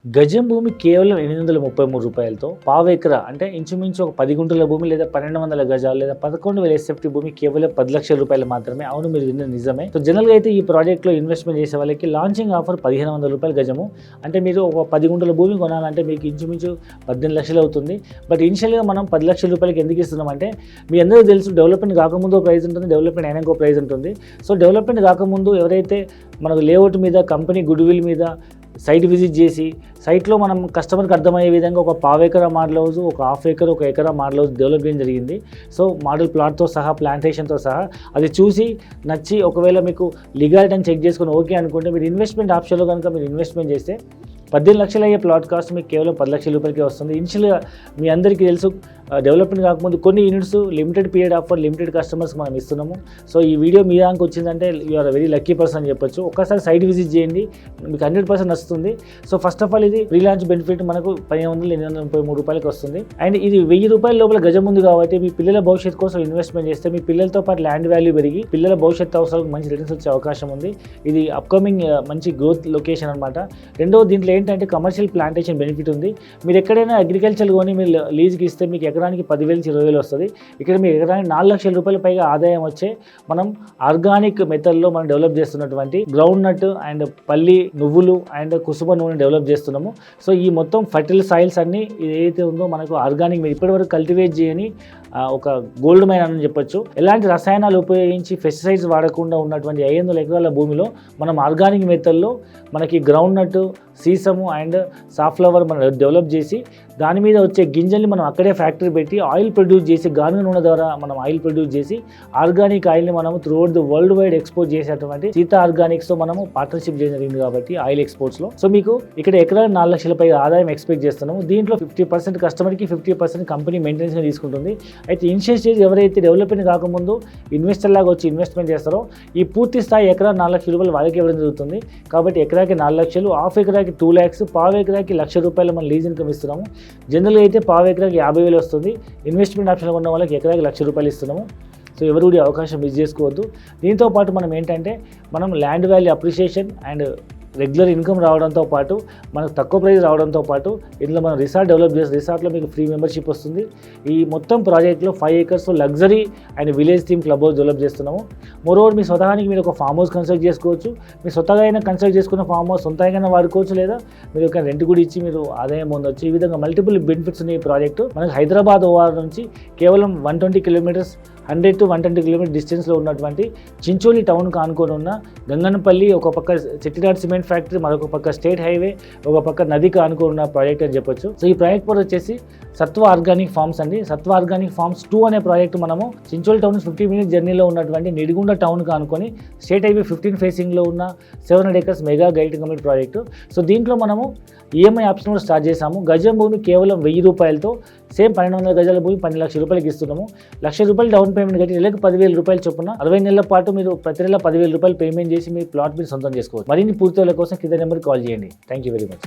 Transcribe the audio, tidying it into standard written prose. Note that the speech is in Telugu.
గజం భూమి కేవలం 833 రూపాయలతో పావు ఎకరా అంటే ఇంచుమించు ఒక 10 గుంటల భూమి లేదా 1200 గజాలు లేదా 11,000 SFT భూమి కేవలం 10 లక్షల రూపాయలు మాత్రమే. అవును, మీరు విన్నది నిజమే. సో జనరల్గా అయితే ఈ ప్రాజెక్ట్లో ఇన్వెస్ట్మెంట్ చేసే వాళ్ళకి లాంచింగ్ ఆఫర్ 1500 రూపాయలు గజము. అంటే మీరు ఒక 10 గుంటల భూమి కొనాలంటే మీకు ఇంచుమించు 18 లక్షలు అవుతుంది. బట్ ఇనిషియల్గా మనం 10 లక్షల రూపాయలకి ఎందుకు ఇస్తున్నామంటే మీ అందరికీ తెలుసు, డెవలప్మెంట్ కాకముందు ప్రైస్ ఉంటుంది, డెవలప్మెంట్ అయినాక ప్రైస్ ఉంటుంది. సో డెవలప్మెంట్ కాకముందు ఎవరైతే మనకు లేఅవుట్ మీద, కంపెనీ గుడ్ విల్ మీద సైట్ విజిట్ చేసి సైట్లో మనం కస్టమర్కి అర్థమయ్యే విధంగా ఒక పావు ఎకరా మోడల్ హౌస్, ఒక హాఫ్ ఎకర్, ఒక ఎకరా మోడల్ హౌస్ డెవలప్ చేయడం జరిగింది. సో మోడల్ ప్లాట్తో సహా, ప్లాంటేషన్తో సహా అది చూసి నచ్చి ఒకవేళ మీకు లీగాలిటీ అని చెక్ చేసుకుని ఓకే అనుకుంటే మీరు ఇన్వెస్ట్మెంట్ ఆప్షన్లో కనుక మీరు ఇన్వెస్ట్మెంట్ చేస్తే 18 లక్షలు అయ్యే ప్లాట్ కాస్ట్ మీకు కేవలం 10 లక్షల రూపాయలకే వస్తుంది. ఇనిషియల్గా మీ అందరికీ తెలుసు, డెవలప్మెంట్ కాకముందు కొన్ని units limited period offer limited కస్టమర్స్కి మనం ఇస్తున్నాము. సో ఈ వీడియో మీ దానికి వచ్చిందంటే యూఆర్ వెరీ లక్కీ పర్సన్ అని చెప్పొచ్చు. ఒక్కసారి సైట్ విజిట్ చేయండి, మీకు 100% వస్తుంది. సో ఫస్ట్ ఆఫ్ ఆల్ ఇది ప్రీ లాంచ్ బెనిఫిట్ మనకు 1533 రూపాయలకి వస్తుంది. అండ్ ఇది 1000 రూపాయల లోపల గజం ఉంది కాబట్టి మీ పిల్లల భవిష్యత్తు కోసం ఇన్వెస్ట్మెంట్ చేస్తే మీ పిల్లలతో పాటు ల్యాండ్ వాల్యూ పెరిగి పిల్లల భవిష్యత్తు అవసరాలకు మంచి రిటర్న్స్ వచ్చే అవకాశం ఉంది. ఇది అప్కమింగ్ మంచి గ్రోత్ లొకేషన్ అనమాట. రెండో దీంట్లో ఏంటంటే కమర్షియల్ ప్లాంటేషన్ బెనిఫిట్ ఉంది. మీరు ఎక్కడైనా అగ్రికల్చర్ కొని మీరు లీజ్కి ఇస్తే మీకు ఎకరానికి 10,000-20,000 వస్తుంది. ఇక్కడ మీకు ఎకరానికి 4 లక్షల రూపాయల పైగా ఆదాయం వచ్చే మనం ఆర్గానిక్ మెథడ్లో మనం డెవలప్ చేస్తున్నటువంటి గ్రౌండ్ నట్ అండ్ పల్లి నువ్వులు అండ్ కుసుమ నూనె డెవలప్ చేస్తున్నాము. సో ఈ మొత్తం ఫర్టిల్ సాయిల్స్ అన్నీ ఏదైతే ఉందో మనకు ఆర్గానిక్ ఇప్పటివరకు కల్టివేట్ చేయని ఒక గోల్డ్ మైన్ అని చెప్పొచ్చు. ఎలాంటి రసాయనాలు ఉపయోగించి పెస్టిసైడ్స్ వాడకుండా ఉన్నటువంటి 500 ఎకరాల భూమిలో మనం ఆర్గానిక్ మెథడ్లో మనకి గ్రౌండ్ నట్, సీసము అండ్ సాఫ్లవర్ మనం డెవలప్ చేసి దాని మీద వచ్చే గింజల్ని మనం అక్కడే ఫ్యాక్టరీ పెట్టి ఆయిల్ ప్రొడ్యూస్ చేసి గానుగ నూనె ద్వారా మనం ఆయిల్ ప్రొడ్యూస్ చేసి ఆర్గానిక్ ఆయిల్ని మనము throughout the world wide export చేసేటువంటి సీతా ఆర్గానిక్స్తో మనము పార్ట్నర్షిప్ చేయడం జరిగింది కాబట్టి ఆయిల్ ఎక్స్పోర్ట్స్లో. సో మీకు ఇక్కడ ఎకరానికి 4 లక్షల పైగా ఆదాయం ఎక్స్పెక్ట్ చేస్తున్నాము. దీంట్లో 50% కస్టమర్కి, 50% కంపెనీ మెయింటెనెన్స్ తీసుకుంటుంది. అయితే ఇనిషియల్ స్టేజ్ ఎవరైతే డెవలప్మెంట్ కాకముందు ఇన్వెస్టర్ లాగా వచ్చి ఇన్వెస్ట్మెంట్ చేస్తారో ఈ పూర్తి స్థాయి ఎకరా 4 లక్షల రూపాయలు వాళ్ళకి ఇవ్వడం జరుగుతుంది. కాబట్టి ఎకరాకి 4 లక్షలు, హాఫ్ ఎకరాకి 2 lakhs, పావు ఎకరాకి 1,00,000 రూపాయలు మనం లీజ్ ఇన్కమ్ ఇస్తున్నాము. జనరల్గా అయితే పావు ఎకరాకి 50,000 వస్తుంది. ఇన్వెస్ట్మెంట్ ఆప్షన్ ఉన్న వాళ్ళకి ఎకరాకి 1,00,000 రూపాయలు ఇస్తున్నాము. సో ఎవరు కూడా అవకాశం మిస్ చేసుకోవద్దు. దీంతో పాటు మనం ఏంటంటే మనం land value appreciation and regular income రావడంతో పాటు మనకు తక్కువ ప్రైస్ రావడంతో పాటు ఇందులో మనం రిసార్ట్ డెవలప్ చేసి రిసార్ట్లో మీకు ఫ్రీ మెంబర్షిప్ వస్తుంది. ఈ మొత్తం ప్రాజెక్ట్లో 5 acres luxury and village theme club house develop చేస్తున్నాము. మోరోవర్ మీ స్వతహానికి మీరు ఒక ఫామ్ హౌస్ కన్స్ట్రక్ట్ చేసుకోవచ్చు. మీ స్వతగా అయినా కన్స్ట్రక్ట్ చేసుకున్న ఫామ్ హౌస్ సొంతంగా వాడుకోవచ్చు, లేదా మీరు ఒక రెంట్ కూడా ఇచ్చి మీరు ఆదాయం పొందవచ్చు. ఈ విధంగా మల్టిపుల్ బెనిఫిట్స్ ఉన్న ఈ ప్రాజెక్టు మనకు హైదరాబాద్ ఓఆర్ నుంచి కేవలం 120 కిలోమీటర్స్ 100 to 120 కిలోమీటర్ డిస్టెన్స్లో ఉన్నటువంటి చించోలి టౌన్కి ఆనుకొని ఉన్న గంగనపల్లి, ఒక పక్క చెట్టినాడ్ సిమెంట్ ఫ్యాక్టరీ, మరొక పక్క స్టేట్ హైవే, ఒక పక్క నదికి ఆనుకొని ఉన్న ప్రాజెక్ట్ అని చెప్పొచ్చు. సో ఈ ప్రాజెక్ట్ పేరు వచ్చేసి సత్వ ఆర్గానిక్ ఫార్మ్స్ అండి. సత్వ ఆర్గానిక్ ఫార్మ్స్ 2 అనే ప్రాజెక్ట్ మనము చించోలి టౌన్ 50 minutes జర్నీలో ఉన్నటువంటి నిడిగుండ టౌన్కి ఆనుకొని స్టేట్ హైవే 15 ఫేసింగ్లో ఉన్న 700 acres mega guide complete project. So దీంట్లో మనము ఈఎంఐ ఆప్షన్ కూడా స్టార్ట్ చేసాము. గజం భూమి కేవలం 1000 రూపాయలతో సేమ్ 1200 గజాల భూమి 12 లక్షల రూపాయలకి ఇస్తున్నాము. 1,00,000 రూపాయలు డౌన్ పేమెంట్ కట్టి నెలకు 10,000 రూపాయలు చొప్పున 60 నెలల పాటు మీరు ప్రతి నెల 10,000 రూపాయలు పేమెంట్ చేసి మీ ప్లాట్ మీరు సొంతం చేసుకోవచ్చు. మరిన్ని పూర్తి కోసం కింద నెంబర్కి కాల్ చేయండి. Thank you very much.